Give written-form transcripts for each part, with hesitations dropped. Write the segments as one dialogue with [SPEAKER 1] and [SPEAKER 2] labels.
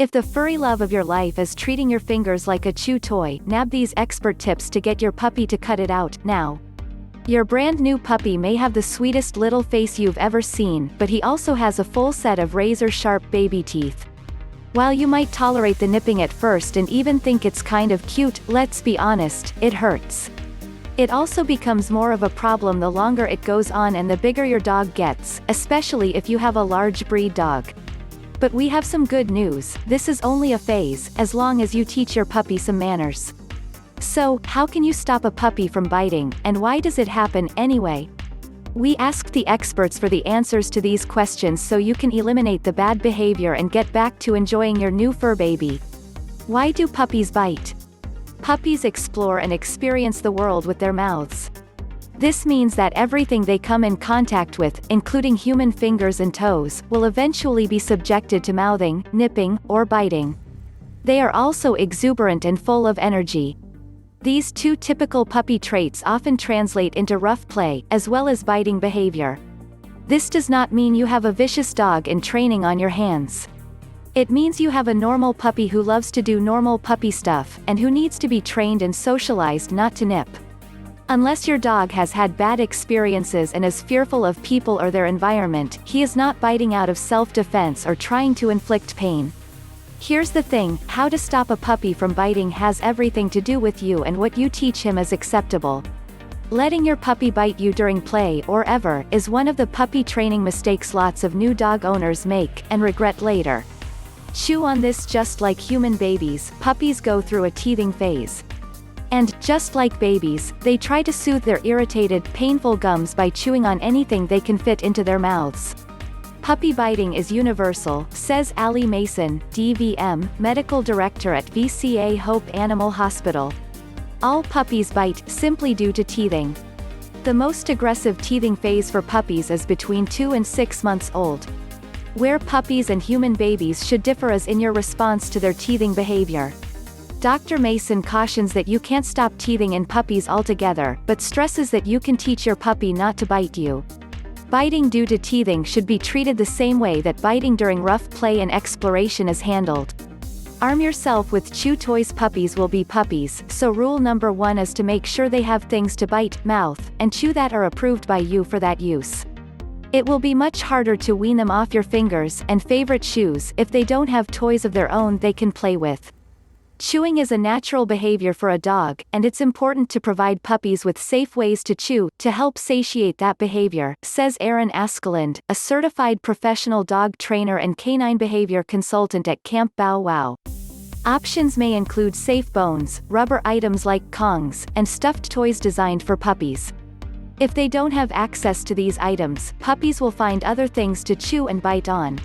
[SPEAKER 1] If the furry love of your life is treating your fingers like a chew toy, nab these expert tips to get your puppy to cut it out, now. Your brand new puppy may have the sweetest little face you've ever seen, but he also has a full set of razor-sharp baby teeth. While you might tolerate the nipping at first and even think it's kind of cute, let's be honest, it hurts. It also becomes more of a problem the longer it goes on and the bigger your dog gets, especially if you have a large breed dog. But we have some good news, this is only a phase, as long as you teach your puppy some manners. So, how can you stop a puppy from biting, and why does it happen anyway? We asked the experts for the answers to these questions so you can eliminate the bad behavior and get back to enjoying your new fur baby. Why do puppies bite? Puppies explore and experience the world with their mouths. This means that everything they come in contact with, including human fingers and toes, will eventually be subjected to mouthing, nipping, or biting. They are also exuberant and full of energy. These two typical puppy traits often translate into rough play, as well as biting behavior. This does not mean you have a vicious dog in training on your hands. It means you have a normal puppy who loves to do normal puppy stuff, and who needs to be trained and socialized not to nip. Unless your dog has had bad experiences and is fearful of people or their environment, he is not biting out of self-defense or trying to inflict pain. Here's the thing, how to stop a puppy from biting has everything to do with you and what you teach him is acceptable. Letting your puppy bite you during play or ever is one of the puppy training mistakes lots of new dog owners make, and regret later. Chew on this. Just like human babies, puppies go through a teething phase. And, just like babies, they try to soothe their irritated, painful gums by chewing on anything they can fit into their mouths. Puppy biting is universal, says Allie Mason, DVM, medical director at VCA Hope Animal Hospital. All puppies bite, simply due to teething. The most aggressive teething phase for puppies is between 2 and 6 months old. Where puppies and human babies should differ is in your response to their teething behavior. Dr. Mason cautions that you can't stop teething in puppies altogether, but stresses that you can teach your puppy not to bite you. Biting due to teething should be treated the same way that biting during rough play and exploration is handled. Arm yourself with chew toys. Puppies will be puppies, so rule number 1 is to make sure they have things to bite, mouth, and chew that are approved by you for that use. It will be much harder to wean them off your fingers and favorite chews if they don't have toys of their own they can play with. Chewing is a natural behavior for a dog, and it's important to provide puppies with safe ways to chew, to help satiate that behavior, says Aaron Askeladd, a certified professional dog trainer and canine behavior consultant at Camp Bow Wow. Options may include safe bones, rubber items like Kongs, and stuffed toys designed for puppies. If they don't have access to these items, puppies will find other things to chew and bite on.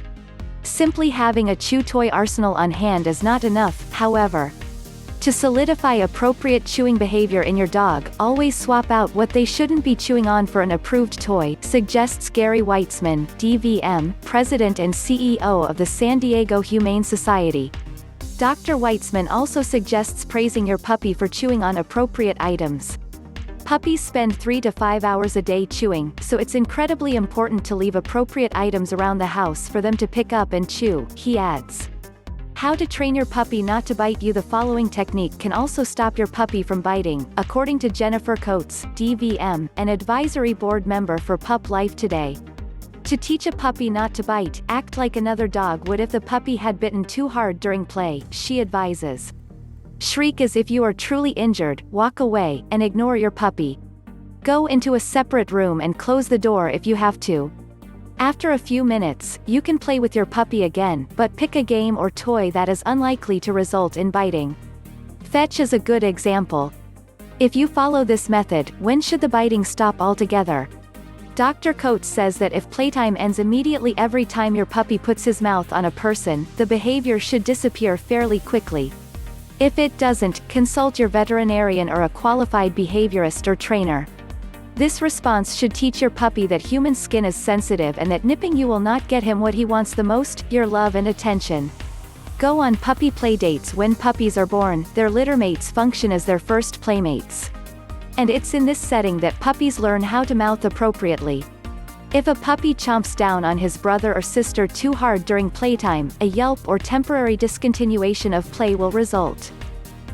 [SPEAKER 1] Simply having a chew toy arsenal on hand is not enough, however. To solidify appropriate chewing behavior in your dog, always swap out what they shouldn't be chewing on for an approved toy, suggests Gary Weitzman, DVM, President and CEO of the San Diego Humane Society. Dr. Weitzman also suggests praising your puppy for chewing on appropriate items. Puppies spend 3 to 5 hours a day chewing, so it's incredibly important to leave appropriate items around the house for them to pick up and chew, he adds. How to train your puppy not to bite you. The following technique can also stop your puppy from biting, according to Jennifer Coates, DVM, an advisory board member for Pup Life Today. To teach a puppy not to bite, act like another dog would if the puppy had bitten too hard during play, she advises. Shriek as if you are truly injured, walk away, and ignore your puppy. Go into a separate room and close the door if you have to. After a few minutes, you can play with your puppy again, but pick a game or toy that is unlikely to result in biting. Fetch is a good example. If you follow this method, when should the biting stop altogether? Dr. Coates says that if playtime ends immediately every time your puppy puts his mouth on a person, the behavior should disappear fairly quickly. If it doesn't, consult your veterinarian or a qualified behaviorist or trainer. This response should teach your puppy that human skin is sensitive and that nipping you will not get him what he wants the most, your love and attention. Go on puppy play dates. When puppies are born, their litter mates function as their first playmates. And it's in this setting that puppies learn how to mouth appropriately. If a puppy chomps down on his brother or sister too hard during playtime, a yelp or temporary discontinuation of play will result.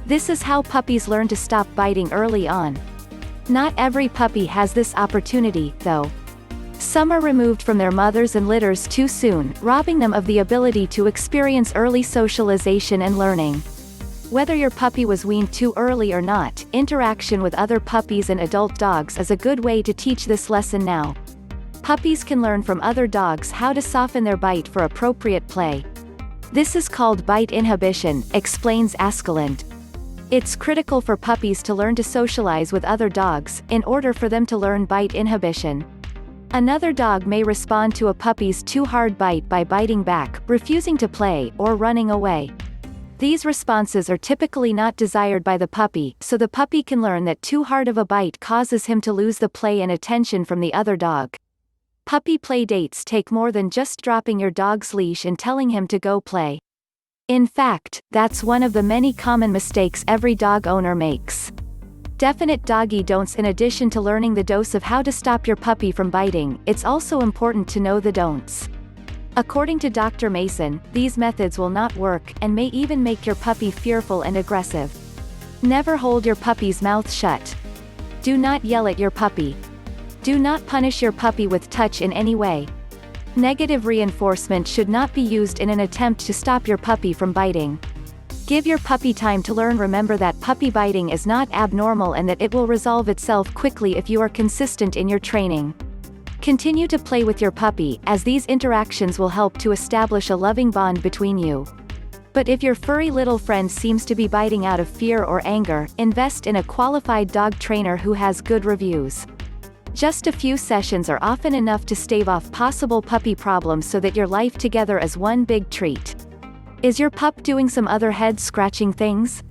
[SPEAKER 1] This is how puppies learn to stop biting early on. Not every puppy has this opportunity, though. Some are removed from their mothers and litters too soon, robbing them of the ability to experience early socialization and learning. Whether your puppy was weaned too early or not, interaction with other puppies and adult dogs is a good way to teach this lesson now. Puppies can learn from other dogs how to soften their bite for appropriate play. This is called bite inhibition, explains Askeladd. It's critical for puppies to learn to socialize with other dogs, in order for them to learn bite inhibition. Another dog may respond to a puppy's too hard bite by biting back, refusing to play, or running away. These responses are typically not desired by the puppy, so the puppy can learn that too hard of a bite causes him to lose the play and attention from the other dog. Puppy play dates take more than just dropping your dog's leash and telling him to go play. In fact, that's one of the many common mistakes every dog owner makes. Definite doggy don'ts. In addition to learning the dose of how to stop your puppy from biting, it's also important to know the don'ts. According to Dr. Mason, these methods will not work, and may even make your puppy fearful and aggressive. Never hold your puppy's mouth shut. Do not yell at your puppy. Do not punish your puppy with touch in any way. Negative reinforcement should not be used in an attempt to stop your puppy from biting. Give your puppy time to learn. Remember that puppy biting is not abnormal and that it will resolve itself quickly if you are consistent in your training. Continue to play with your puppy, as these interactions will help to establish a loving bond between you. But if your furry little friend seems to be biting out of fear or anger, invest in a qualified dog trainer who has good reviews. Just a few sessions are often enough to stave off possible puppy problems so that your life together is one big treat. Is your pup doing some other head-scratching things?